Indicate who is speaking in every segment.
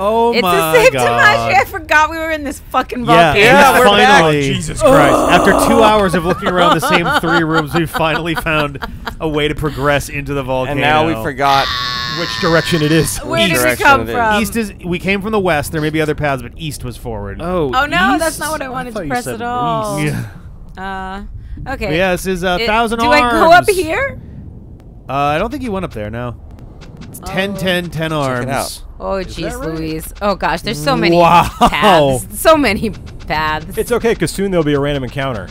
Speaker 1: Oh
Speaker 2: it's
Speaker 1: my
Speaker 2: a safe
Speaker 1: God.
Speaker 2: Tamashi. I forgot we were in this fucking volcano.
Speaker 1: Yeah,
Speaker 3: we're back.
Speaker 1: finally.
Speaker 3: Jesus Christ.
Speaker 1: After 2 hours of looking around the same 3 rooms, we finally found a way to progress into the volcano.
Speaker 4: And now we forgot
Speaker 3: Which direction it is.
Speaker 2: Where did we
Speaker 4: direction
Speaker 2: come
Speaker 4: it is.
Speaker 2: from?
Speaker 1: East is. We came from the west. There may be other paths, but east was forward.
Speaker 2: Oh no, that's not what I wanted
Speaker 3: thought
Speaker 2: to
Speaker 3: you
Speaker 2: press
Speaker 3: said
Speaker 2: at all.
Speaker 1: Yeah.
Speaker 2: Okay.
Speaker 1: But yeah, this is 1,000
Speaker 2: Do
Speaker 1: arms.
Speaker 2: I go up here?
Speaker 1: I don't think you went up there. No. It's 10, 10, 10 arms.
Speaker 4: out.
Speaker 2: Oh,
Speaker 3: Is
Speaker 2: jeez,
Speaker 3: that right?
Speaker 2: Louise. Oh, gosh, there's so many
Speaker 1: Wow.
Speaker 2: paths. So many paths.
Speaker 3: It's okay, because soon there'll be a random encounter.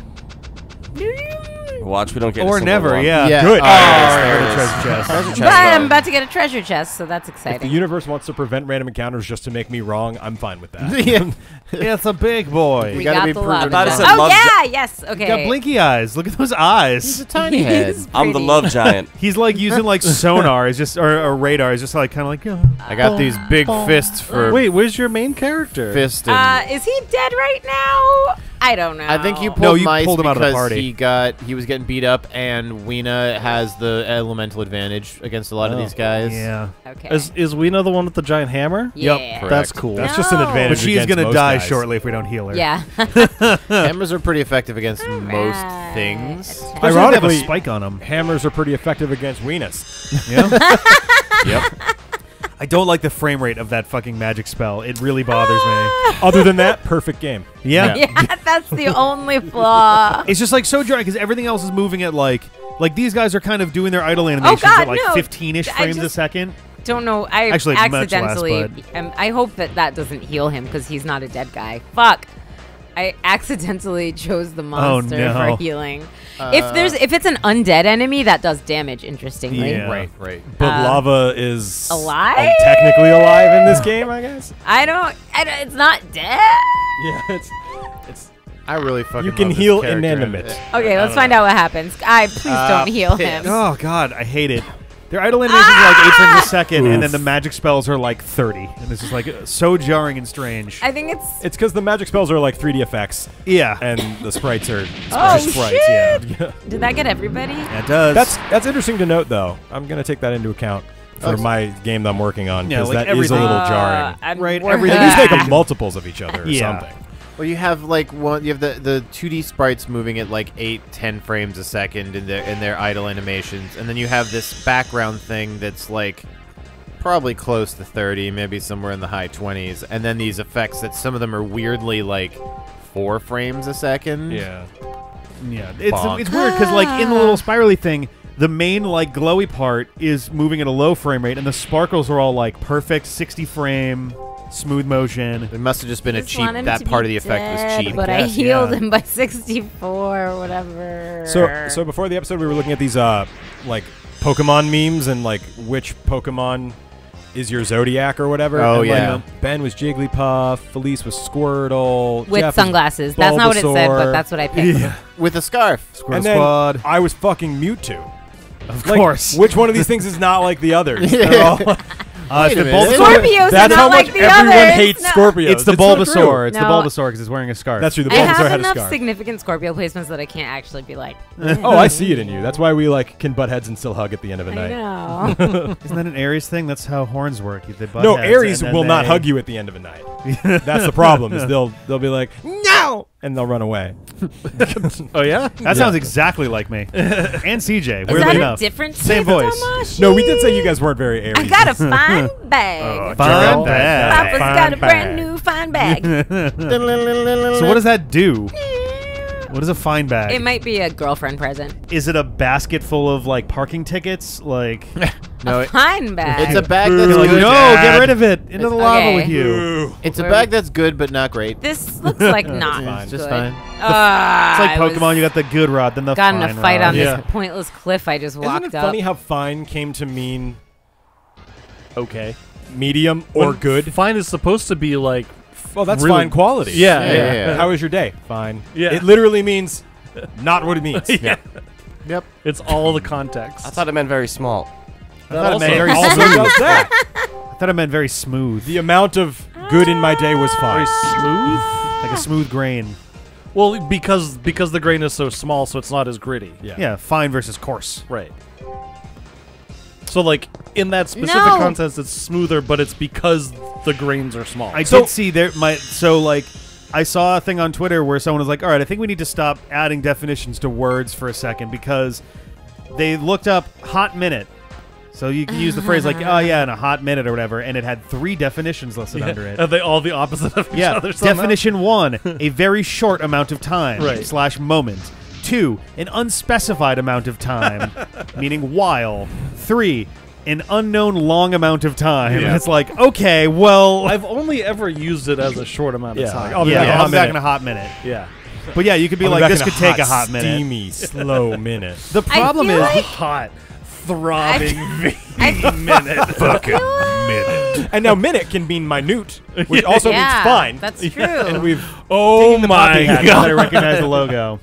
Speaker 4: Watch, we don't get a
Speaker 1: Or
Speaker 4: single
Speaker 1: never.
Speaker 4: one.
Speaker 1: Yeah.
Speaker 3: Good.
Speaker 1: Oh,
Speaker 4: there it is.
Speaker 1: treasure chest.
Speaker 4: Treasure chest,
Speaker 2: But I'm
Speaker 4: though.
Speaker 2: about to get a treasure chest, so that's
Speaker 3: If the
Speaker 2: exciting.
Speaker 3: universe wants to prevent random encounters just to make me wrong, I'm fine with that.
Speaker 1: Yeah. It's a big boy.
Speaker 2: We
Speaker 1: You
Speaker 2: got
Speaker 5: be
Speaker 2: the
Speaker 5: proven
Speaker 2: love.
Speaker 4: I thought it said
Speaker 2: Oh,
Speaker 4: love
Speaker 2: yeah, yes, okay.
Speaker 1: got blinky eyes. Look at those eyes.
Speaker 5: He's a tiny head.
Speaker 4: I'm the
Speaker 2: pretty.
Speaker 4: love giant.
Speaker 1: He's like using like sonar, is just or radar. Is just like kind of like.
Speaker 5: I got these big fists for
Speaker 3: Wait, where's your main character?
Speaker 5: fist and
Speaker 2: Is he dead right now? I don't know.
Speaker 5: I think you pulled
Speaker 1: No, you
Speaker 5: Meis
Speaker 1: pulled him out of the
Speaker 5: because
Speaker 1: party.
Speaker 5: he was getting beat up, and Weena has the elemental advantage against a lot of
Speaker 3: Oh.
Speaker 5: these guys.
Speaker 1: Yeah.
Speaker 2: Okay.
Speaker 3: Is Weena the one with the giant hammer?
Speaker 2: yeah.
Speaker 5: Correct.
Speaker 3: That's cool. That's just an
Speaker 2: No.
Speaker 3: advantage.
Speaker 1: But she is
Speaker 3: against
Speaker 1: gonna
Speaker 3: most
Speaker 1: die
Speaker 3: guys.
Speaker 1: shortly if we don't heal her.
Speaker 2: Yeah.
Speaker 5: Hammers are pretty effective against most
Speaker 2: Alright.
Speaker 5: things.
Speaker 1: Especially if they have
Speaker 3: Ironically,
Speaker 1: a spike on them.
Speaker 3: Hammers are pretty effective against Weenus.
Speaker 1: Yeah.
Speaker 5: Yep.
Speaker 1: I don't like the frame rate of that fucking magic spell. It really bothers me.
Speaker 3: Other than that, perfect game.
Speaker 1: Yeah.
Speaker 2: Yeah, that's the only flaw.
Speaker 1: It's just like so dry because everything else is moving at like these guys are kind of doing their idle animations
Speaker 2: God,
Speaker 1: at like
Speaker 2: no.
Speaker 1: 15-ish
Speaker 2: I
Speaker 1: frames a
Speaker 2: just-
Speaker 1: second.
Speaker 2: Don't know. I
Speaker 1: Actually, much less,
Speaker 2: accidentally. I hope that doesn't heal him because he's not a dead guy. Fuck. I accidentally chose the monster
Speaker 1: no.
Speaker 2: for healing. If it's an undead enemy, that does damage. Interestingly.
Speaker 1: Yeah.
Speaker 5: Right.
Speaker 3: But lava is
Speaker 2: alive?
Speaker 3: technically alive in this game, I guess.
Speaker 2: I don't. It's not dead.
Speaker 3: Yeah, it's
Speaker 5: I really fucking
Speaker 3: you can
Speaker 5: love this
Speaker 3: heal
Speaker 5: character.
Speaker 2: Okay,
Speaker 3: inanimate.
Speaker 2: let's find out what happens. Please don't heal him.
Speaker 1: Oh god, I hate it. Their idle animations are like 8 frames a second, and then the magic spells are like 30, and it's just like so jarring and strange.
Speaker 2: I think
Speaker 3: It's because the magic spells are like 3D effects,
Speaker 1: Yeah,
Speaker 3: and the sprites are
Speaker 2: Oh,
Speaker 3: just sprites.
Speaker 2: shit.
Speaker 3: Yeah.
Speaker 2: Did that get everybody?
Speaker 1: it does.
Speaker 3: That's interesting to note, though. I'm gonna take that into account for my game that I'm working on
Speaker 1: Yeah,
Speaker 3: because
Speaker 1: like
Speaker 3: that is a
Speaker 1: everything.
Speaker 3: little jarring.
Speaker 1: Right,
Speaker 2: we're-
Speaker 1: everything
Speaker 3: At least make
Speaker 1: Ah.
Speaker 3: them multiples of each other or
Speaker 1: Yeah.
Speaker 3: something.
Speaker 5: Well, you have like you have the 2D sprites moving at like 8-10 frames a second in their idle animations, and then you have this background thing that's like probably close to 30, maybe somewhere in the high 20s, and then these effects that some of them are weirdly like 4 frames a second.
Speaker 3: Yeah.
Speaker 1: Yeah,
Speaker 5: Bonk.
Speaker 1: it's weird because like in the little spirally thing, the main like glowy part is moving at a low frame rate, and the sparkles are all like perfect 60 frame smooth motion.
Speaker 5: It must have just been a
Speaker 2: Just
Speaker 5: cheap.
Speaker 2: want him
Speaker 5: That
Speaker 2: to
Speaker 5: part
Speaker 2: be
Speaker 5: of the effect was
Speaker 2: dead,
Speaker 5: cheap.
Speaker 2: But I
Speaker 1: guess,
Speaker 2: healed
Speaker 1: yeah.
Speaker 2: him by 64 or whatever.
Speaker 3: So before the episode, we were looking at these like Pokemon memes and like which Pokemon is your Zodiac or whatever.
Speaker 5: Oh,
Speaker 3: and, like,
Speaker 5: yeah.
Speaker 3: Ben was Jigglypuff, Felice was Squirtle,
Speaker 2: with
Speaker 3: Jeff was
Speaker 2: sunglasses. That's not what it said, but
Speaker 3: Bulbasaur.
Speaker 2: that's what I picked.
Speaker 1: Yeah,
Speaker 5: With a scarf.
Speaker 1: Squirrel
Speaker 3: And then
Speaker 1: Squad.
Speaker 3: I was fucking Mewtwo.
Speaker 1: Of
Speaker 3: Like,
Speaker 1: course.
Speaker 3: Which one of these things is not like the others? They're all
Speaker 5: Wait
Speaker 1: it's
Speaker 5: a
Speaker 1: the
Speaker 5: minute.
Speaker 1: Bulbasaur.
Speaker 2: Scorpios are
Speaker 3: That's how
Speaker 2: not
Speaker 3: much
Speaker 2: like the
Speaker 3: everyone
Speaker 2: others.
Speaker 3: hates
Speaker 2: No.
Speaker 3: Scorpios.
Speaker 1: It's the
Speaker 3: so
Speaker 1: Bulbasaur.
Speaker 3: true.
Speaker 1: It's the
Speaker 2: No.
Speaker 1: Bulbasaur because it's wearing a scarf.
Speaker 3: That's true. The
Speaker 2: I
Speaker 3: Bulbasaur
Speaker 2: have
Speaker 3: had a
Speaker 2: enough
Speaker 3: scarf.
Speaker 2: significant Scorpio placements that I can't actually be like.
Speaker 3: Oh, I see it in you. That's why we like can butt heads and still hug at the end of a
Speaker 2: I
Speaker 3: night.
Speaker 2: know.
Speaker 1: Isn't that an Aries thing? That's how horns work. They butt
Speaker 3: No,
Speaker 1: heads,
Speaker 3: Aries
Speaker 1: and then
Speaker 3: will not
Speaker 1: they-
Speaker 3: hug you at the end of a night. That's the problem. Is they'll be like no, and they'll run away.
Speaker 1: Oh yeah, that sounds exactly like me and CJ.
Speaker 2: Is
Speaker 1: Weirdly
Speaker 2: that
Speaker 1: enough,
Speaker 2: a different
Speaker 1: same
Speaker 2: type of
Speaker 1: voice.
Speaker 2: Tamashii?
Speaker 3: No, we did say you guys weren't very Aries.
Speaker 2: I got a fine bag.
Speaker 1: Fine bag.
Speaker 2: Papa's
Speaker 1: Fine
Speaker 2: got a
Speaker 1: bag.
Speaker 2: brand new fine bag.
Speaker 1: So what does that do? What is a fine bag?
Speaker 2: It might be a girlfriend present.
Speaker 1: Is it a basket full of like parking tickets? Like,
Speaker 5: No,
Speaker 2: A fine bag.
Speaker 5: it's a bag
Speaker 1: you're
Speaker 5: that's
Speaker 1: like,
Speaker 5: good.
Speaker 1: no, get rid of it into the lava
Speaker 2: okay.
Speaker 1: with you.
Speaker 5: It's a bag that's good but not great.
Speaker 2: This looks like not
Speaker 3: fine.
Speaker 5: Just
Speaker 2: good.
Speaker 5: fine.
Speaker 1: It's like Pokemon. You got the good rod, then the
Speaker 2: got in
Speaker 1: fine
Speaker 2: a fight
Speaker 1: rod.
Speaker 2: on
Speaker 3: Yeah.
Speaker 2: this pointless cliff I just walked
Speaker 3: Isn't it
Speaker 2: up.
Speaker 3: funny how fine came to mean
Speaker 6: Okay.
Speaker 3: medium or
Speaker 6: When
Speaker 3: good?
Speaker 6: Fine is supposed to be like.
Speaker 3: Well, that's
Speaker 6: really-
Speaker 3: fine quality.
Speaker 6: Yeah,
Speaker 5: yeah.
Speaker 3: How was your day? Fine.
Speaker 6: Yeah.
Speaker 3: It literally means not what it means.
Speaker 6: Yeah.
Speaker 5: Yep.
Speaker 6: It's all the context.
Speaker 4: I thought it meant very small.
Speaker 1: I thought it meant
Speaker 6: also-
Speaker 1: very
Speaker 3: Also
Speaker 1: smooth.
Speaker 3: does that.
Speaker 1: I thought it meant very smooth,
Speaker 3: The amount of good in my day was
Speaker 6: Very
Speaker 3: fine.
Speaker 6: smooth.
Speaker 1: like a smooth grain.
Speaker 6: Well, because the grain is so small, so it's not as gritty.
Speaker 3: Yeah.
Speaker 1: Yeah, fine versus coarse.
Speaker 6: Right. So like in that specific
Speaker 2: No.
Speaker 6: context, it's smoother, but it's because the grains are small.
Speaker 1: I did see there. I saw a thing on Twitter where someone was like, "All right, I think we need to stop adding definitions to words for a second because they looked up hot minute." So you can use the phrase like, "Oh yeah, in a hot minute" or whatever, and it had 3 definitions listed under it.
Speaker 6: Are they all the opposite of each
Speaker 1: Yeah.
Speaker 6: other? somehow?
Speaker 1: Definition 1: a very short amount of time
Speaker 6: Right.
Speaker 1: / moment. 2: an unspecified amount of time, meaning while. 3: an unknown long amount of time.
Speaker 3: Yeah.
Speaker 1: It's like, okay, well,
Speaker 6: I've only ever used it as a short amount of
Speaker 3: Yeah,
Speaker 6: time.
Speaker 3: I'll be back in a
Speaker 1: I'll
Speaker 3: hot
Speaker 1: be back
Speaker 3: minute.
Speaker 1: in a hot minute.
Speaker 6: Yeah.
Speaker 1: But yeah, you could be
Speaker 3: I'll
Speaker 1: like,
Speaker 3: back
Speaker 1: this
Speaker 3: in
Speaker 1: could take a hot minute.
Speaker 3: steamy, slow minute.
Speaker 1: The problem
Speaker 2: feel
Speaker 1: is,
Speaker 2: like-
Speaker 6: Hot, throbbing
Speaker 2: I-
Speaker 6: minute.
Speaker 3: Fucking minute. And now minute can mean minute, which also
Speaker 2: Yeah,
Speaker 3: means fine.
Speaker 2: that's true.
Speaker 3: And we've
Speaker 6: Oh
Speaker 1: the
Speaker 6: my
Speaker 1: poppy hat,
Speaker 6: god!
Speaker 1: I recognize the logo.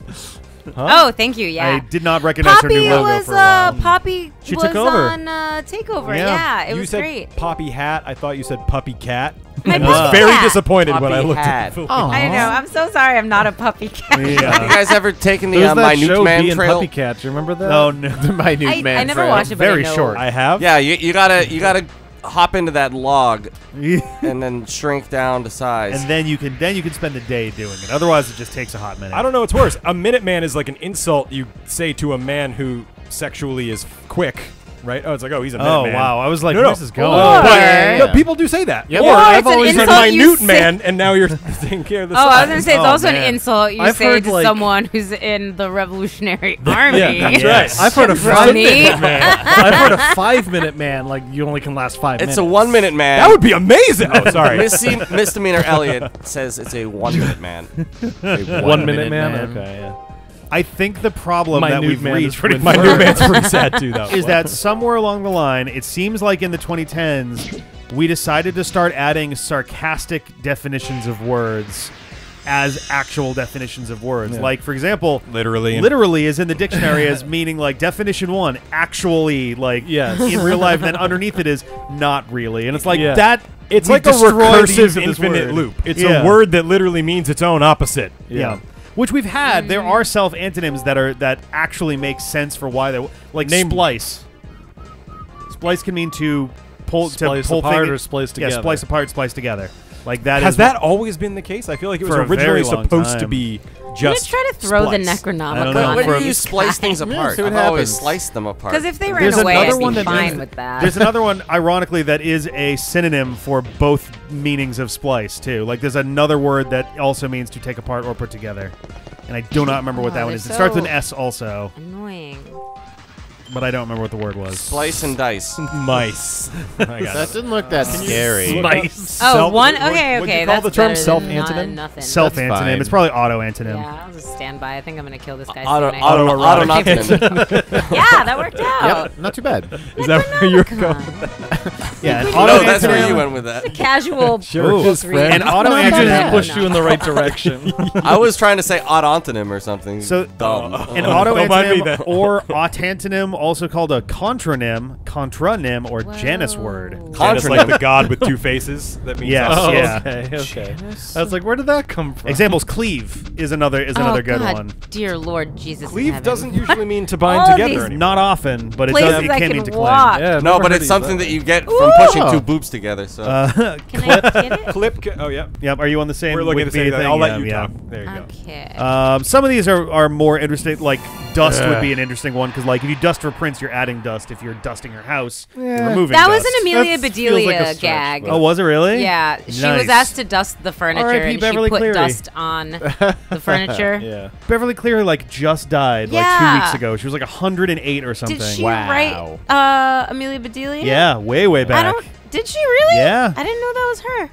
Speaker 2: Oh, thank you. Yeah.
Speaker 1: I did not recognize her
Speaker 2: Poppy
Speaker 1: new logo
Speaker 2: was
Speaker 1: for a while.
Speaker 2: Poppy
Speaker 1: She
Speaker 2: was
Speaker 1: took over.
Speaker 2: on Takeover.
Speaker 1: Yeah.
Speaker 2: Yeah, it
Speaker 3: you
Speaker 2: was
Speaker 3: said
Speaker 2: great.
Speaker 3: poppy hat. I thought you said puppy cat.
Speaker 2: My
Speaker 3: I was
Speaker 2: puppy
Speaker 3: very
Speaker 2: cat.
Speaker 3: disappointed when I
Speaker 4: Puppy
Speaker 3: looked
Speaker 4: hat.
Speaker 3: at the
Speaker 2: I know. I'm so sorry. I'm not a puppy cat.
Speaker 4: Have you
Speaker 1: Yeah.
Speaker 4: guys ever taken the
Speaker 6: There was that
Speaker 4: Minute
Speaker 6: show,
Speaker 4: Man
Speaker 6: Being
Speaker 4: trail?
Speaker 6: Puppy Cat. Do you remember that?
Speaker 1: Oh no.
Speaker 5: The minute man
Speaker 2: I never
Speaker 5: trail.
Speaker 2: watched it, but
Speaker 1: Very
Speaker 2: I know.
Speaker 1: short.
Speaker 3: I have.
Speaker 4: Yeah, you gotta hop into that log and then shrink down to size.
Speaker 1: And then you can spend a day doing it. Otherwise, it just takes a hot minute.
Speaker 3: I don't know what's worse. A minute man is like an insult you say to a man who sexually is quick, right? Oh, it's like, oh, he's a minute
Speaker 1: Oh
Speaker 3: man.
Speaker 1: wow! I was like,
Speaker 3: No,
Speaker 1: where's
Speaker 3: no.
Speaker 1: this going?
Speaker 2: Or-
Speaker 3: But
Speaker 2: Yeah.
Speaker 3: no, people do say that.
Speaker 5: Yep.
Speaker 3: Or
Speaker 2: Or
Speaker 3: I've
Speaker 2: it's an
Speaker 3: always said
Speaker 2: insult you
Speaker 3: minute
Speaker 2: say-
Speaker 3: man, and now you're taking care of the
Speaker 2: Oh, I was
Speaker 3: size.
Speaker 2: gonna say it's
Speaker 1: Oh,
Speaker 2: also
Speaker 1: man.
Speaker 2: an insult you
Speaker 6: I've
Speaker 2: say
Speaker 6: heard,
Speaker 2: to
Speaker 6: like-
Speaker 2: someone who's in the Revolutionary Army.
Speaker 3: that's
Speaker 1: Yes.
Speaker 3: right.
Speaker 6: I've heard a
Speaker 2: Brony.
Speaker 6: 5-minute man. I've heard a 5-minute man. Like you only can last 5 minutes.
Speaker 4: it's a 1 minute man.
Speaker 3: That would be amazing. Oh, sorry.
Speaker 4: Misdemeanor Elliot says it's a 1 minute man.
Speaker 5: A
Speaker 6: 1 minute man. Okay. Yeah.
Speaker 1: I think the problem that
Speaker 6: Minute
Speaker 1: we've
Speaker 6: man is
Speaker 1: reached
Speaker 6: pretty
Speaker 1: with
Speaker 3: My new
Speaker 1: words
Speaker 3: man's pretty sad too, though.
Speaker 1: is that somewhere along the line, it seems like in the 2010s, we decided to start adding sarcastic definitions of words as actual definitions of words.
Speaker 6: Yeah.
Speaker 1: Like, for example,
Speaker 3: literally
Speaker 1: is in the dictionary as meaning like definition 1, actually, like
Speaker 6: Yes.
Speaker 1: in real life. Then underneath it is not really, and it's like
Speaker 6: Yeah.
Speaker 1: that.
Speaker 3: It's
Speaker 1: we
Speaker 3: like a
Speaker 1: destroyed the use
Speaker 3: recursive
Speaker 1: of this
Speaker 3: infinite
Speaker 1: word.
Speaker 3: loop. It's
Speaker 1: Yeah.
Speaker 3: a word that literally means its own opposite.
Speaker 1: Yeah. Which we've had. There are self antonyms that actually make sense for why they like
Speaker 3: Name-
Speaker 1: splice. Splice can mean to pull
Speaker 6: Splice
Speaker 1: to pull
Speaker 6: apart
Speaker 1: thing-
Speaker 6: or splice
Speaker 1: Yeah,
Speaker 6: together.
Speaker 1: splice apart, splice together. Like that
Speaker 3: Has
Speaker 1: is
Speaker 3: that always been the case? I feel like it was
Speaker 1: For a very
Speaker 3: originally
Speaker 1: long
Speaker 3: supposed to
Speaker 1: time.
Speaker 3: be
Speaker 2: I'm gonna
Speaker 3: just
Speaker 2: try to throw
Speaker 3: splice.
Speaker 2: the
Speaker 1: I
Speaker 2: Necronomicon.
Speaker 1: don't know.
Speaker 2: on
Speaker 4: When do
Speaker 2: this
Speaker 4: you splice
Speaker 2: guy.
Speaker 4: things apart?
Speaker 5: see what
Speaker 4: I've always
Speaker 5: happens.
Speaker 4: sliced them apart.
Speaker 2: Because if they ran
Speaker 1: There's
Speaker 2: away,
Speaker 1: another
Speaker 2: I'd be
Speaker 1: one that
Speaker 2: fine
Speaker 1: is-
Speaker 2: with that.
Speaker 1: There's another one, ironically, that is a synonym for both meanings of splice too. Like there's another word that also means to take apart or put together, and I do not remember what that one
Speaker 2: they're
Speaker 1: is. It starts with an
Speaker 2: so-
Speaker 1: S also,
Speaker 2: Annoying.
Speaker 1: but I don't remember what the word was.
Speaker 4: Splice and dice.
Speaker 3: Mice. I got
Speaker 5: That
Speaker 3: it.
Speaker 5: didn't look that scary.
Speaker 6: Mice.
Speaker 2: Oh, one.
Speaker 3: Would
Speaker 2: Okay,
Speaker 3: you
Speaker 2: okay.
Speaker 3: call
Speaker 2: That's
Speaker 3: the term
Speaker 2: better than
Speaker 3: self-antonym?
Speaker 2: Nothing.
Speaker 1: Self
Speaker 5: That's
Speaker 1: antonym.
Speaker 5: fine.
Speaker 1: It's probably auto antonym.
Speaker 2: Yeah, I'll just stand by. I think I'm gonna kill this guy
Speaker 4: Auto,
Speaker 2: soon.
Speaker 4: auto,
Speaker 3: Autoerotic.
Speaker 2: Yeah, that worked out.
Speaker 5: Yep, not too bad.
Speaker 3: Is that where you're going?
Speaker 1: Yeah, an
Speaker 2: No,
Speaker 1: auto
Speaker 4: No, that's where
Speaker 1: antonym-
Speaker 4: you went with that.
Speaker 2: Casual.
Speaker 3: Sure,
Speaker 2: book
Speaker 3: his
Speaker 2: read.
Speaker 3: friend.
Speaker 1: An auto
Speaker 2: Not
Speaker 6: He
Speaker 1: antonym.
Speaker 2: bad.
Speaker 6: just pushed you in the right direction.
Speaker 4: I was trying to say odd antonym or something.
Speaker 1: So,
Speaker 4: dumb.
Speaker 1: An auto
Speaker 3: Don't mind me
Speaker 1: antonym
Speaker 3: then.
Speaker 1: or autantonym, also called a contronym, or Janus
Speaker 2: Whoa.
Speaker 1: word.
Speaker 3: Janus, like the god with two faces. That means
Speaker 1: Yes,
Speaker 6: Oh,
Speaker 1: yeah.
Speaker 6: okay. I was like, where did that come from?
Speaker 1: Examples: cleave is another
Speaker 2: Oh,
Speaker 1: good
Speaker 2: God,
Speaker 1: one.
Speaker 2: Dear Lord Jesus. in
Speaker 3: Cleave
Speaker 2: heaven.
Speaker 3: doesn't usually mean to bind
Speaker 2: All
Speaker 3: together
Speaker 2: these-
Speaker 3: anymore.
Speaker 1: Not often, but it
Speaker 2: Places
Speaker 1: does. It
Speaker 2: I
Speaker 1: can
Speaker 2: can
Speaker 1: mean to
Speaker 2: walk.
Speaker 6: Yeah, I've
Speaker 4: No,
Speaker 6: never
Speaker 4: but
Speaker 6: heard
Speaker 4: it's
Speaker 6: of
Speaker 4: something
Speaker 6: that.
Speaker 4: that you get from
Speaker 5: Ooh.
Speaker 4: pushing two boobs together. So
Speaker 1: claim.
Speaker 2: Can I get it?
Speaker 3: Clip. Oh, yeah.
Speaker 1: Yep. Are you on the same?
Speaker 3: We're looking at the
Speaker 1: Wikipedia
Speaker 3: same thing.
Speaker 1: thing?
Speaker 3: I'll
Speaker 1: Yeah,
Speaker 3: let you
Speaker 1: yeah.
Speaker 3: talk. There you go.
Speaker 2: Okay.
Speaker 1: Some of these are more interesting. Like dust would be an interesting one because, like, if you dust for prints, you're adding dust. If you're dusting your house, you're removing
Speaker 2: that
Speaker 1: dust.
Speaker 2: was an Amelia
Speaker 6: That feels like a
Speaker 2: Bedelia
Speaker 6: stretch,
Speaker 2: gag.
Speaker 6: but-
Speaker 1: Oh, was it really?
Speaker 2: Yeah, she
Speaker 1: Nice.
Speaker 2: was asked to dust the furniture,
Speaker 1: R.I.P.
Speaker 2: and
Speaker 1: Beverly
Speaker 2: she put
Speaker 1: Cleary.
Speaker 2: dust on the furniture.
Speaker 6: Yeah.
Speaker 1: Beverly Cleary just died like 2
Speaker 2: Yeah.
Speaker 1: weeks ago. She was like 108 or something.
Speaker 2: Did she
Speaker 5: Wow.
Speaker 2: write Amelia Bedelia?
Speaker 1: Yeah, way back.
Speaker 2: I don't. Did she really?
Speaker 1: Yeah.
Speaker 2: I didn't know that was her.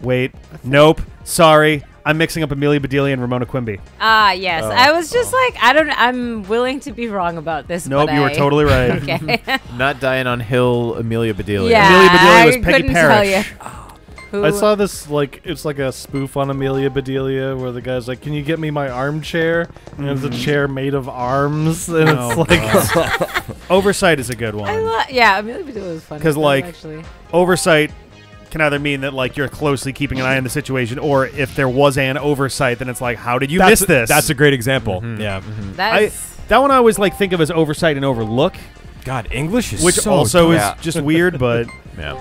Speaker 1: Wait, nope. Sorry, I'm mixing up Amelia Bedelia and Ramona Quimby.
Speaker 2: Ah, yes. I was just like, I'm willing to be wrong about this.
Speaker 1: Nope,
Speaker 2: but
Speaker 1: you were totally right.
Speaker 2: Okay.
Speaker 5: Not dying on Hill, Amelia Bedelia.
Speaker 2: Yeah.
Speaker 1: Amelia Bedelia was
Speaker 2: I
Speaker 1: Peggy
Speaker 2: couldn't tell
Speaker 1: Parrish.
Speaker 2: Who?
Speaker 6: I saw this it's like a spoof on Amelia Bedelia where the guy's like, "Can you get me my armchair?" And it's a chair made of arms, and
Speaker 1: Oh,
Speaker 6: it's like,
Speaker 1: Oversight is a good one.
Speaker 2: yeah, Amelia Bedelia was funny.
Speaker 1: 'Cause,
Speaker 2: though,
Speaker 1: like,
Speaker 2: actually.
Speaker 1: Oversight can either mean that like you're closely keeping an eye on the situation, or if there was an oversight, then it's like, how did you miss this?
Speaker 3: That's a great example. Yeah.
Speaker 2: That's
Speaker 1: that one I always like think of as oversight and overlook,
Speaker 3: God, English is
Speaker 1: which
Speaker 3: so
Speaker 1: also is
Speaker 4: Yeah.
Speaker 1: just weird, but
Speaker 5: Yeah.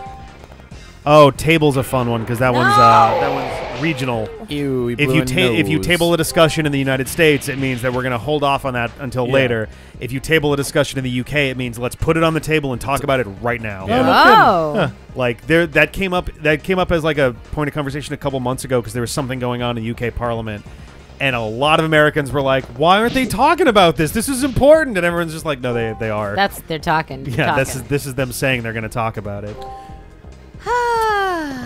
Speaker 1: oh, table's a fun one because that one's regional.
Speaker 5: Ew, he
Speaker 1: If
Speaker 5: blew
Speaker 1: you
Speaker 5: a
Speaker 1: if you
Speaker 5: nose.
Speaker 1: table a discussion in the United States, it means that we're going to hold off on that until later. If you table a discussion in the UK, it means let's put it on the table and talk about it right now.
Speaker 2: Oh.
Speaker 1: Like that came up as like a point of conversation a couple months ago because there was something going on in the UK Parliament, and a lot of Americans were like, "Why aren't they talking about this? This is important." And everyone's just like, "No, they are."
Speaker 2: They're talking. They're
Speaker 1: yeah,
Speaker 2: talking.
Speaker 1: this is them saying they're going to talk about it.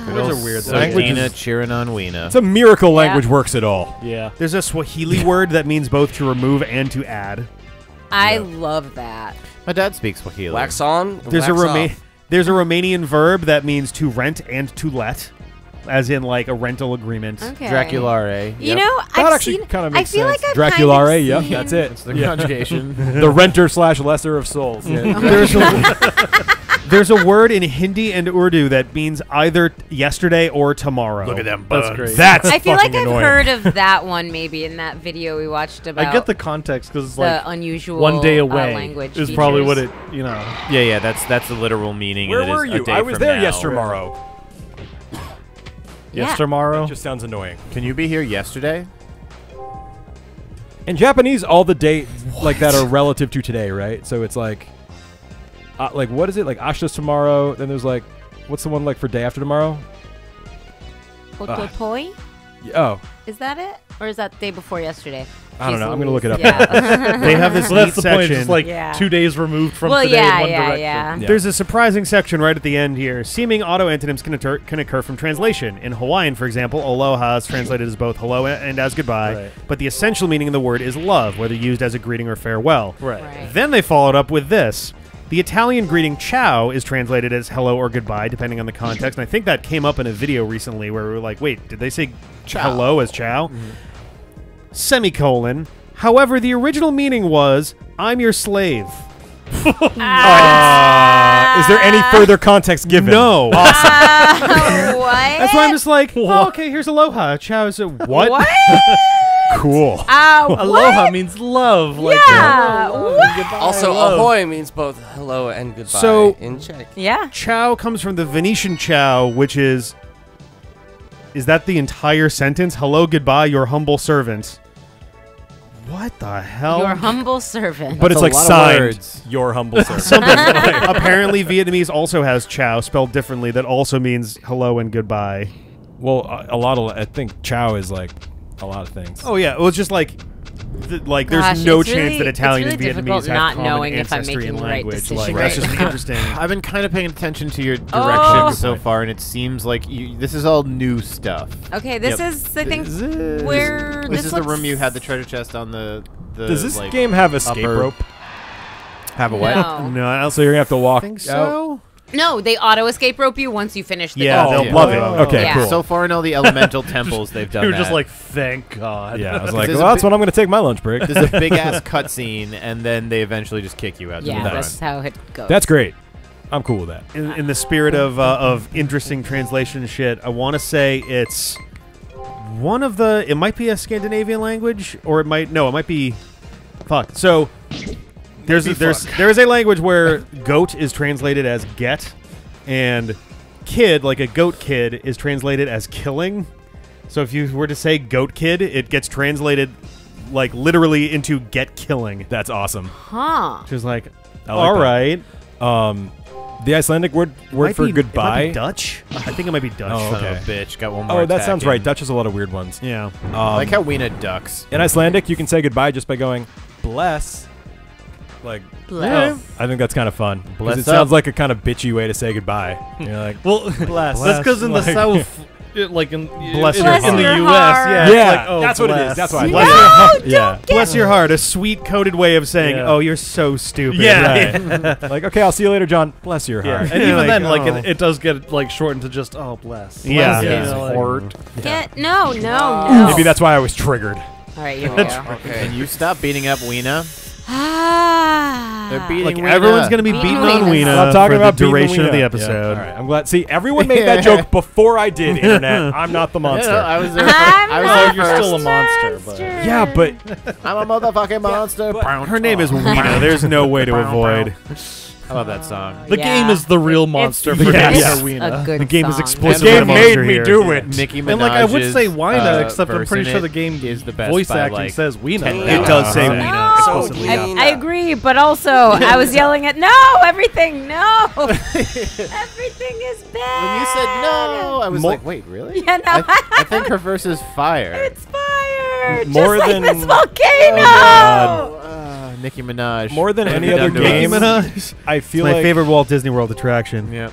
Speaker 5: Those
Speaker 1: are weird
Speaker 5: Sardina cheering on Weena.
Speaker 3: It's a miracle language works at all.
Speaker 6: Yeah.
Speaker 1: There's a Swahili word that means both to remove and to add.
Speaker 2: I love that.
Speaker 5: My dad speaks Swahili.
Speaker 4: Wax on.
Speaker 1: There's
Speaker 4: wax
Speaker 1: a
Speaker 4: off.
Speaker 1: There's a Romanian verb that means to rent and to let, as in like a rental agreement.
Speaker 2: Okay.
Speaker 5: Draculare.
Speaker 2: You
Speaker 5: Yep.
Speaker 2: know,
Speaker 3: That
Speaker 2: I've
Speaker 3: actually
Speaker 2: seen.
Speaker 3: kind of
Speaker 2: I
Speaker 3: makes
Speaker 2: feel
Speaker 3: sense.
Speaker 2: like I've
Speaker 3: Draculare,
Speaker 2: kind of
Speaker 3: yep,
Speaker 2: seen,
Speaker 3: that's it.
Speaker 5: It's the conjugation.
Speaker 3: The renter/lesser of souls.
Speaker 1: There's a word in Hindi and Urdu that means either yesterday or tomorrow.
Speaker 5: Look at them
Speaker 6: That's
Speaker 5: bugs.
Speaker 6: great.
Speaker 1: That's
Speaker 2: I feel like
Speaker 1: fucking
Speaker 2: I've
Speaker 1: annoying.
Speaker 2: heard of that one maybe in that video we watched about.
Speaker 6: I get the context because it's
Speaker 2: the
Speaker 6: like
Speaker 2: unusual
Speaker 6: one day away
Speaker 2: language
Speaker 6: is probably what
Speaker 2: features.
Speaker 6: it, you know.
Speaker 5: Yeah, that's the literal meaning.
Speaker 3: Where
Speaker 5: and it
Speaker 3: were
Speaker 5: is
Speaker 3: you?
Speaker 5: a day
Speaker 3: I was
Speaker 5: from
Speaker 3: there
Speaker 5: now.
Speaker 3: yesterday.
Speaker 2: Yeah.
Speaker 6: Yestermorrow.
Speaker 3: Just sounds annoying.
Speaker 5: Can you be here yesterday?
Speaker 3: In Japanese, all the dates like that are relative to today, right? So it's like what is it? Like ashta's tomorrow. Then there's like, what's the one like for day after tomorrow?
Speaker 2: Ototoi?
Speaker 3: Oh,
Speaker 2: Is that it? Or is that day before yesterday?
Speaker 3: I don't know. I'm gonna look it up.
Speaker 2: Yeah.
Speaker 1: They have this
Speaker 6: Well,
Speaker 1: neat
Speaker 6: that's the point.
Speaker 1: section.
Speaker 6: It's like
Speaker 2: Yeah.
Speaker 6: 2 days removed from
Speaker 2: Well,
Speaker 6: today
Speaker 2: yeah,
Speaker 6: in one
Speaker 2: yeah,
Speaker 6: direction.
Speaker 2: yeah.
Speaker 3: Yeah.
Speaker 1: There's a surprising section right at the end here. Seeming auto-antonyms can occur from translation. In Hawaiian, for example, aloha is translated as both hello and as goodbye,
Speaker 6: Right.
Speaker 1: but the essential meaning of the word is love, whether used as a greeting or farewell.
Speaker 6: Right.
Speaker 2: Right.
Speaker 1: Then they followed up with this. The Italian greeting ciao is translated as hello or goodbye, depending on the context. And I think that came up in a video recently where we were like, wait, did they say hello as ciao? Semicolon. However, the original meaning was, I'm your slave.
Speaker 3: is there any further context given?
Speaker 1: No.
Speaker 2: What?
Speaker 1: That's why I'm just like, oh, okay, here's aloha. Ciao is a what?
Speaker 2: What?
Speaker 3: Cool.
Speaker 6: Aloha
Speaker 2: What?
Speaker 6: means love. Like,
Speaker 2: Yeah.
Speaker 6: hello,
Speaker 2: What?
Speaker 6: goodbye,
Speaker 4: Also,
Speaker 6: love.
Speaker 4: ahoy means both hello and goodbye
Speaker 1: So-
Speaker 4: in Czech.
Speaker 2: Yeah.
Speaker 1: Ciao comes from the Venetian ciao, which is that the entire sentence? Hello, goodbye, your humble servant. What the hell?
Speaker 2: Your humble servant.
Speaker 3: But it's
Speaker 5: That's
Speaker 3: like
Speaker 5: a lot of
Speaker 3: signed,
Speaker 5: words.
Speaker 3: your humble servant.
Speaker 1: Something. Apparently, Vietnamese also has ciao, spelled differently, that also means hello and goodbye.
Speaker 3: Well, I think chow is like a lot of things.
Speaker 1: Oh yeah, it was just like, there's
Speaker 2: Gosh,
Speaker 1: no
Speaker 2: it's
Speaker 1: chance
Speaker 2: really-
Speaker 1: that Italian
Speaker 2: it's
Speaker 1: and
Speaker 2: really
Speaker 1: Vietnamese
Speaker 2: difficult
Speaker 1: have
Speaker 2: not
Speaker 1: common
Speaker 2: knowing if I'm
Speaker 1: ancestry
Speaker 2: making
Speaker 1: and
Speaker 2: the right
Speaker 1: language.
Speaker 2: decision
Speaker 1: Like,
Speaker 2: right
Speaker 1: that's just
Speaker 2: now.
Speaker 1: interesting.
Speaker 5: I've been kind of paying attention to your direction
Speaker 2: Oh.
Speaker 5: so far, and it seems like this is all new stuff.
Speaker 2: Okay, this
Speaker 5: Yep.
Speaker 2: is, I think,
Speaker 5: This is-
Speaker 2: where
Speaker 5: This is the
Speaker 2: looks-
Speaker 5: room you had the treasure chest on the
Speaker 3: Does this
Speaker 5: like,
Speaker 3: game have escape
Speaker 5: upper-
Speaker 3: rope?
Speaker 5: Have a what?
Speaker 2: No.
Speaker 1: No, I don't
Speaker 3: So you're gonna have to walk
Speaker 1: think
Speaker 3: out.
Speaker 1: so.
Speaker 2: No, they auto escape rope you once you finish the
Speaker 1: Yeah,
Speaker 2: game.
Speaker 1: they'll
Speaker 5: yeah.
Speaker 1: love it.
Speaker 3: Okay,
Speaker 2: Yeah.
Speaker 3: cool.
Speaker 5: So far in all the elemental temples, they've done
Speaker 6: You're
Speaker 5: that.
Speaker 6: just like, thank God.
Speaker 3: Yeah, I was like,
Speaker 5: There's
Speaker 3: well,
Speaker 5: a
Speaker 3: that's when I'm gonna take my lunch break.
Speaker 5: there's a big ass cutscene, and then they eventually just kick you out.
Speaker 2: Yeah,
Speaker 5: to the
Speaker 2: that's
Speaker 5: front.
Speaker 2: how it goes.
Speaker 3: That's great. I'm cool with that.
Speaker 1: In the spirit of interesting translation shit, I want to say it's one of the. It might be a Scandinavian language, or it might be. Fuck. So there is a language where goat is translated as get, and kid, like a goat kid, is translated as killing. So if you were to say goat kid, it gets translated like literally into get killing.
Speaker 3: That's awesome.
Speaker 2: Huh.
Speaker 1: Which is like,
Speaker 3: I like
Speaker 1: all
Speaker 3: that.
Speaker 1: right.
Speaker 3: The Icelandic word
Speaker 1: Might
Speaker 3: for
Speaker 1: be-
Speaker 3: goodbye.
Speaker 1: It might be Dutch. I think it might be Dutch.
Speaker 3: Oh,
Speaker 5: Son of
Speaker 3: okay.
Speaker 5: a bitch. Got one more.
Speaker 3: Oh, that
Speaker 5: attack
Speaker 3: sounds
Speaker 5: in.
Speaker 3: right. Dutch has a lot of weird ones.
Speaker 1: Yeah.
Speaker 5: I like how Weena ducks.
Speaker 3: In Icelandic, you can say goodbye just by going bless. Like,
Speaker 2: Bless.
Speaker 3: I think that's kind of fun. 'Cause
Speaker 5: Bless
Speaker 3: it
Speaker 5: up.
Speaker 3: sounds like a kind of bitchy way to say goodbye. You're like,
Speaker 6: Well,
Speaker 3: bless.
Speaker 6: that's because in the
Speaker 3: Like-
Speaker 6: South, like in
Speaker 1: Bless
Speaker 6: in,
Speaker 1: your
Speaker 6: in the
Speaker 1: heart.
Speaker 6: U.S., yeah, it's
Speaker 3: Yeah,
Speaker 6: like, oh,
Speaker 3: that's what it is.
Speaker 6: bless.
Speaker 3: That's why I
Speaker 1: Bless
Speaker 3: like
Speaker 1: your
Speaker 3: it.
Speaker 1: heart.
Speaker 3: Yeah.
Speaker 1: Bless your heart. A sweet coded way of saying,
Speaker 6: Yeah.
Speaker 1: "Oh, you're so stupid."
Speaker 6: Yeah.
Speaker 3: Right. Like, okay, I'll see you later, John. Bless your
Speaker 6: Yeah,
Speaker 3: heart.
Speaker 6: and
Speaker 1: Yeah,
Speaker 6: even
Speaker 1: like,
Speaker 6: then, like
Speaker 1: oh.
Speaker 6: it does get like shortened to just bless.
Speaker 1: Yeah.
Speaker 6: Bless,
Speaker 3: Yeah.
Speaker 6: you know, like-
Speaker 5: Horde.
Speaker 2: Get no.
Speaker 3: Maybe that's why I was triggered.
Speaker 2: All right, here we go.
Speaker 4: Okay.
Speaker 5: And you stop beating up Weena. They're beating
Speaker 1: Like
Speaker 5: Weena.
Speaker 1: everyone's gonna be
Speaker 2: Beating
Speaker 1: beating on
Speaker 2: Weena.
Speaker 1: Weena
Speaker 3: I'm talking
Speaker 1: for
Speaker 3: about
Speaker 1: the
Speaker 3: beating
Speaker 1: duration of
Speaker 3: Weena.
Speaker 1: the
Speaker 3: Yeah.
Speaker 1: episode.
Speaker 3: All right, I'm glad. See, everyone made that joke before I did. Internet, I'm not the monster.
Speaker 5: I was there.
Speaker 2: I'm
Speaker 5: I was
Speaker 2: not
Speaker 5: there
Speaker 6: You're
Speaker 5: first.
Speaker 6: still a monster, but
Speaker 3: Yeah, but
Speaker 5: I'm a motherfucking monster.
Speaker 1: Her name is Weena. There's no way to avoid.
Speaker 5: I love that song.
Speaker 6: the game is the real monster for
Speaker 1: Yes.
Speaker 6: Dancing
Speaker 2: It's
Speaker 6: Weena.
Speaker 2: a good
Speaker 1: The game is
Speaker 2: song.
Speaker 1: explicitly
Speaker 3: game
Speaker 1: a monster
Speaker 3: made me
Speaker 1: here.
Speaker 3: do it.
Speaker 5: Nicki Minaj's
Speaker 6: And like I would say Weena, except I'm
Speaker 5: verse
Speaker 6: pretty
Speaker 5: in
Speaker 6: sure
Speaker 5: it
Speaker 6: the game
Speaker 5: is the best
Speaker 6: voice
Speaker 5: by,
Speaker 6: acting
Speaker 5: like,
Speaker 6: says Weena.
Speaker 5: 10
Speaker 1: It does say
Speaker 5: No.
Speaker 1: Weena.
Speaker 2: No,
Speaker 1: explicitly.
Speaker 2: I agree, but also I was yelling at no, everything, no, everything is bad.
Speaker 5: When you said no, I was
Speaker 3: Mo-
Speaker 5: like, wait, really?
Speaker 2: Yeah, no,
Speaker 5: I think her verse is fire.
Speaker 2: it's fire.
Speaker 3: More
Speaker 2: just
Speaker 3: than-
Speaker 2: like this volcano.
Speaker 5: Nicki Minaj.
Speaker 3: More than
Speaker 5: What have
Speaker 3: any
Speaker 5: you
Speaker 3: other
Speaker 5: done to
Speaker 3: game,
Speaker 5: us?
Speaker 1: Minaj.
Speaker 3: I feel
Speaker 1: My
Speaker 3: like
Speaker 1: favorite Walt Disney World attraction.
Speaker 5: Yeah.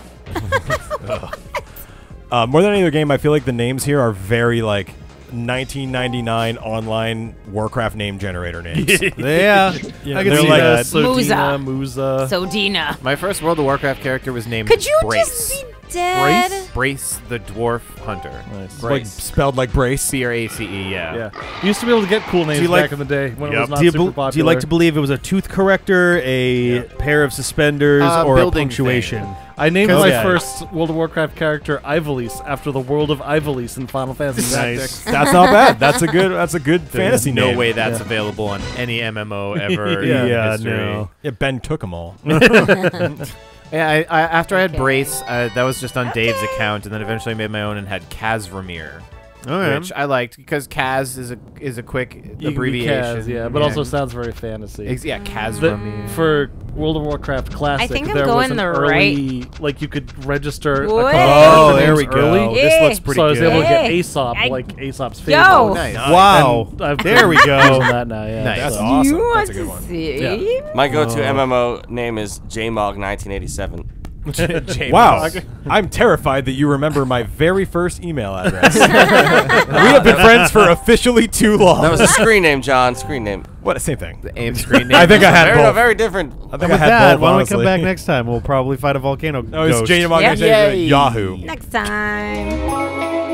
Speaker 3: more than any other game, I feel like the names here are very like 1999 online Warcraft name generator names.
Speaker 1: Yeah,
Speaker 3: Yeah,
Speaker 1: I can
Speaker 3: they're
Speaker 1: see
Speaker 3: like-
Speaker 1: that.
Speaker 6: Sodina, Musa.
Speaker 2: Sodina.
Speaker 5: My first World of Warcraft character was named
Speaker 2: Could you
Speaker 5: Brace.
Speaker 2: just be dead?
Speaker 5: Brace the Dwarf Hunter.
Speaker 3: It's like spelled like brace.
Speaker 5: BRACE, yeah.
Speaker 6: Yeah, you used to be able to get cool names
Speaker 1: like-
Speaker 6: back in the day when it was not
Speaker 1: Do you,
Speaker 6: super
Speaker 1: do
Speaker 6: popular.
Speaker 1: you like to believe it was a tooth corrector, a pair of suspenders, or a
Speaker 5: building
Speaker 1: punctuation?
Speaker 5: thing.
Speaker 6: I named
Speaker 1: 'Cause-
Speaker 6: my
Speaker 1: yeah.
Speaker 6: first World of Warcraft character Ivalice after the world of Ivalice in Final Fantasy
Speaker 1: Nice.
Speaker 6: Tactics.
Speaker 3: That's not bad. That's a good fantasy
Speaker 5: No
Speaker 3: name.
Speaker 5: way that's available on any MMO ever
Speaker 1: Yeah,
Speaker 5: in history.
Speaker 1: no.
Speaker 3: Yeah, Ben took them all.
Speaker 5: Yeah, I after I had
Speaker 2: Okay.
Speaker 5: Brace, that was just on Dave's account, and then eventually I made my own and had Kazramir,
Speaker 1: Okay.
Speaker 5: which I liked because Kaz is a quick
Speaker 6: You can be
Speaker 5: abbreviation.
Speaker 6: Kaz, yeah, but also sounds very fantasy.
Speaker 5: Yeah,
Speaker 6: The-
Speaker 5: Kazramir.
Speaker 6: for World of Warcraft Classic,
Speaker 2: think I'm
Speaker 6: there was
Speaker 2: going
Speaker 6: an
Speaker 2: the
Speaker 6: early, like you could register a couple
Speaker 2: Wait.
Speaker 1: Oh,
Speaker 6: of
Speaker 1: there
Speaker 6: names
Speaker 1: we go.
Speaker 6: early.
Speaker 1: This looks pretty
Speaker 6: So I was
Speaker 1: good.
Speaker 6: able to get
Speaker 2: Hey,
Speaker 6: Aesop,
Speaker 2: I-
Speaker 6: like Aesop's
Speaker 2: Yo.
Speaker 6: favorite.
Speaker 5: Oh, nice.
Speaker 1: Wow.
Speaker 6: I've
Speaker 1: There we go.
Speaker 6: using that now, yeah.
Speaker 5: Nice.
Speaker 3: That's
Speaker 6: So-
Speaker 3: awesome.
Speaker 2: You want
Speaker 3: That's a good
Speaker 2: to
Speaker 3: one.
Speaker 2: see?
Speaker 4: My go-to MMO name is JMog1987.
Speaker 3: Wow, I'm terrified that you remember my very first email address. We have been friends for officially too long.
Speaker 4: That was a screen name, John. Screen name.
Speaker 3: What? Same thing.
Speaker 5: The aim screen name.
Speaker 3: I think I had
Speaker 4: Very, no,
Speaker 3: both.
Speaker 4: very different.
Speaker 3: I
Speaker 1: And
Speaker 3: think I
Speaker 1: with
Speaker 3: had
Speaker 1: that,
Speaker 3: both.
Speaker 1: why don't we
Speaker 3: honestly.
Speaker 1: come back next time? We'll probably fight a volcano
Speaker 3: Oh, it's
Speaker 1: ghost.
Speaker 3: Jane
Speaker 2: Yep.
Speaker 3: Yahoo.
Speaker 2: Next time.